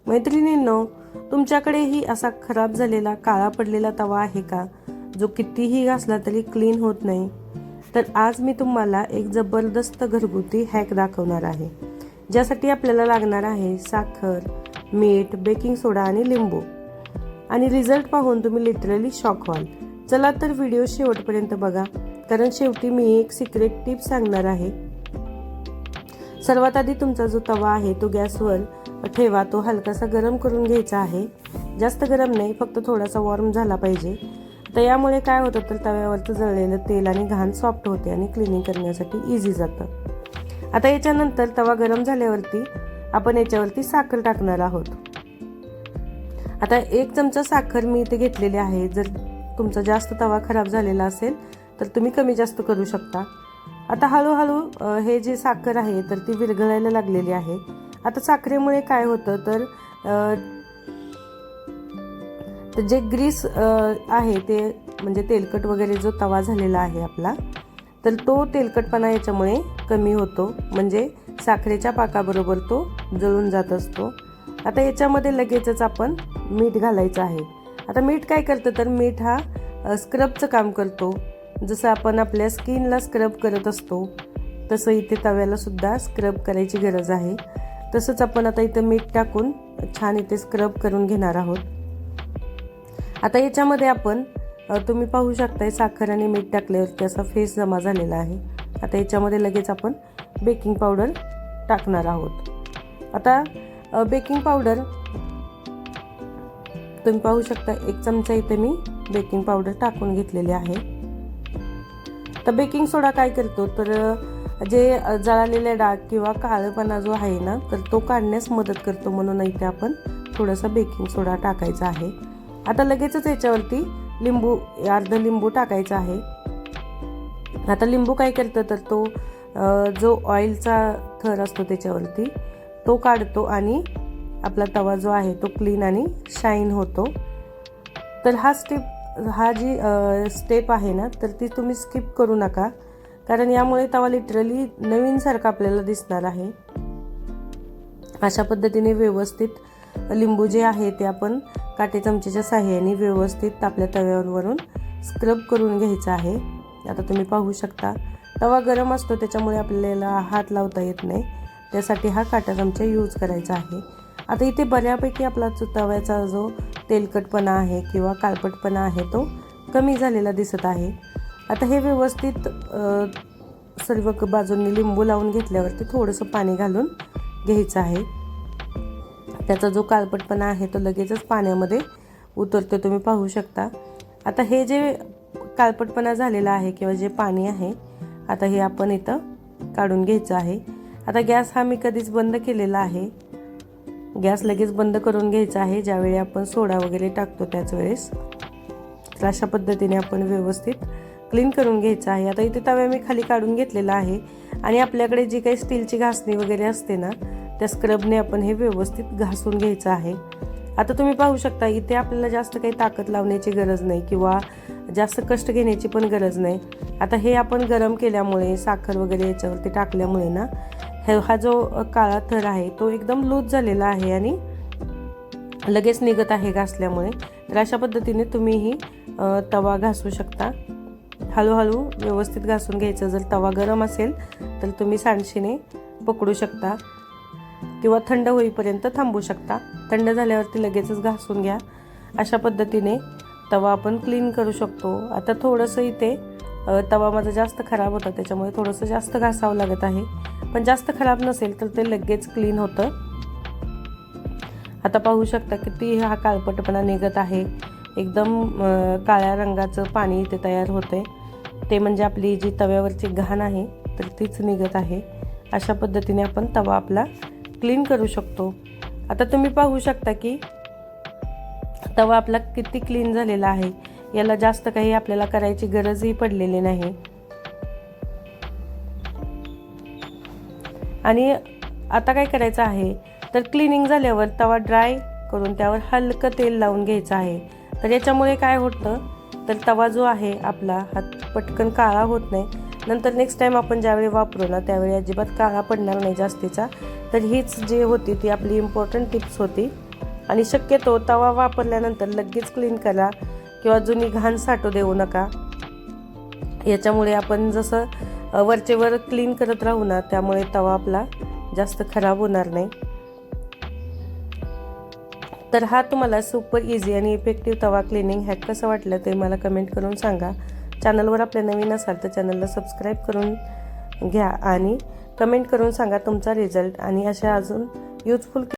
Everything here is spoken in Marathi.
मैत्रिणींनो, तुमच्याकडेही असा खराब झालेला काळा पडलेला तवा आहे का, जो कितीही घासला तरी क्लीन होत नाही? तर आज मी तुम्हाला एक जबरदस्त घरगुती हॅक दाखवणार आहे, ज्यासाठी आपल्याला लागणार आहे साखर, मीठ, बेकिंग सोडा आणि लिंबू. आणि रिझल्ट पाहून तुम्ही लिटरली शॉक व्हाल. चला तर व्हिडिओ शेवटपर्यंत बघा, कारण शेवटी मी एक सिक्रेट टिप सांगणार आहे. सर्वात आधी तुमचा जो तवा आहे तो गॅसवर ठेवा. तो हलकासा गरम करून घ्यायचा आहे. जास्त गरम नाही, फक्त थोडासा वॉर्म झाला पाहिजे. तर यामुळे काय होतं, तर तव्यावरचं जळलेलं तेल आणि घाण सॉफ्ट होते आणि क्लिनिंग करण्यासाठी इझी जातं. आता याच्यानंतर तवा गरम झाल्यावरती आपण याच्यावरती साखर टाकणार आहोत. आता 1 चमचा साखर मी इथे घेतलेली आहे. जर तुमचा जास्त तवा खराब झालेला असेल तर तुम्ही कमी जास्त करू शकता. आता हळूहळू हे जे साखर आहे तर ती विरघळायला लागलेली आहे. आता साखरेमुळे काय होतं, तर जे ग्रीस आहे ते म्हणजे तेलकट वगैरे जो तवा झालेला आहे आपला, तर तो तेलकटपणा याच्यामुळे कमी होतो, म्हणजे साखरेच्या पाकाबरोबर तो जळून जात असतो. आता याच्यामध्ये लगेचच आपण मीठ घालायचं आहे. आता मीठ काय करतं, तर मीठ हा स्क्रबचं काम करतो. जसं आपण आपल्या स्किनला स्क्रब करत असतो तसं इथे तव्याला सुद्धा स्क्रब करायची गरज आहे. तसंच आपण आता इथं मीठ टाकून छान इथे स्क्रब करून घेणार आहोत. आता याच्यामध्ये आपण तुम्ही पाहू शकताय साखर आणि मीठ टाकल्यावरती असा फेस जमा झालेला आहे. आता याच्यामध्ये लगेच आपण बेकिंग पावडर टाकणार आहोत. आता बेकिंग पावडर तुम्ही पाहू शकता 1 चमचा इथे मी बेकिंग पावडर टाकून घेतलेली आहे. तर बेकिंग सोडा काय करतो, तर जे जळालेले डाग किंवा काळेपणा जो आहे ना, तर तो काढण्यास मदत करतो, म्हणून इथे आपण थोडासा बेकिंग सोडा टाकायचा आहे. आता लगेचच याच्यावरती अर्धा लिंबू टाकायचा आहे. आता लिंबू काय करतं, तर तो जो ऑइलचा थर असतो त्याच्यावरती तो काढतो आणि आपला तवा जो आहे तो क्लीन आणि शाईन होतो. तर हा जी स्टेप आहे ना, तर ती तुम्ही स्किप करू नका, कारण यामुळे तवा लिटरली नवीनसारखा आपल्याला दिसणार आहे. अशा पद्धतीने व्यवस्थित लिंबू जे आहे ते आपण काटे चमचेच्या साहाय्याने व्यवस्थित आपल्या तव्यावरून स्क्रब करून घ्यायचं आहे. आता तुम्ही पाहू शकता तवा गरम असतो, त्याच्यामुळे आपल्याला हात लावता येत नाही, त्यासाठी हा काटा चमचा यूज करायचा आहे. आता इथे बऱ्यापैकी आपला तव्याचा जो तेलकटपणा आहे किंवा काळपटपणा आहे तो कमी झालेला दिसत आहे. आता हे व्यवस्थित सर्व बाजूंनी लिंबू लावून घेतल्यावरती थोडंसं पाणी घालून घ्यायचं आहे. त्याचा जो काळपटपणा आहे तो लगेचच पाण्यामध्ये उतरतो, तुम्ही पाहू शकता. आता हे जे काळपटपणा झालेला आहे किंवा जे पाणी आहे, आता हे आपण इथं काढून घ्यायचं आहे. आता गॅस हा मी कधीच बंद केलेला आहे. गॅस लगेच बंद करून घ्यायचा आहे ज्यावेळी आपण सोडा वगैरे टाकतो त्याच वेळेस. तर अशा पद्धतीने आपण व्यवस्थित क्लीन करून घ्यायचं आहे. आता इथे तव्या मी खाली काढून घेतलेला आहे आणि आपल्याकडे जी काही स्टीलची घासणी वगैरे असते ना, त्या स्क्रबने आपण हे व्यवस्थित घासून घ्यायचं आहे. आता तुम्ही पाहू शकता इथे आपल्याला जास्त काही ताकद लावण्याची गरज नाही किंवा जास्त कष्ट घेण्याची पण गरज नाही. आता हे आपण गरम केल्यामुळे, साखर वगैरे याच्यावरती टाकल्यामुळे ना, हा जो काळा थर आहे तो एकदम लूज झालेला आहे आणि लगेच निघत आहे घासल्यामुळे. तर अशा पद्धतीने तुम्हीही तवा घासू शकता. हळूहळू व्यवस्थित घासून घ्यायचं. जर तवा गरम असेल तर तुम्ही सांडशीने पकडू शकता किंवा थंड होईपर्यंत थांबू शकता. थंड झाल्यावरती लगेचच घासून घ्या. अशा पद्धतीने तवा आपण क्लीन करू शकतो. आता थोडंसं इथे तवा माझा जास्त खराब होता, त्याच्यामुळे थोडंसं जास्त घासावं लागत आहे, पण जास्त खराब नसेल तर ते लगेच क्लीन होतं. आता पाहू शकता किती हा काळपटपणा निघत आहे. एकदम काळ्या रंगाचं पाणी इथे तयार होतंय, ते म्हणजे आपली जी तव्यावरची घाण आहे तर तीच निघत आहे. अशा पद्धतीने आपण तवा आपला क्लीन करू शकतो. आता तुम्ही पाहू शकता की तवा आपला किती क्लीन झालेला आहे. याला जास्त काही आपल्याला करायची गरजही पडलेली नाही. आणि आता काय करायचं आहे, तर क्लिनिंग झाल्यावर तवा ड्राय करून त्यावर हलकं तेल लावून घ्यायचं आहे. तर याच्यामुळे काय होतं, तर तवा जो आहे आपला हा पटकन काळा होत नाही. नंतर नेक्स्ट टाइम आपण ज्यावेळी वापरू ना त्यावेळी अजिबात काळा पडणार नाही जास्तीचा. तर हीच जी होती ती आपली इम्पॉर्टंट टिप्स होती. आणि शक्यतो तवा वापरल्यानंतर लगेच क्लीन करा किंवा जुनी घाण साठू देऊ नका. याच्यामुळे आपण जसं वरचेवर क्लीन करत राहू ना, त्यामुळे तवा आपला जास्त खराब होणार नाही. तर हा तुम्हाला सुपर इझी आणि इफेक्टिव्ह तवा क्लिनिंग हॅक कसं वाटलं ते मला कमेंट करून सांगा. चॅनलवर आपल्या नवीन असाल तर चॅनलला सबस्क्राईब करून घ्या आणि कमेंट करून सांगा तुमचा रिझल्ट. आणि अशा अजून यूजफुल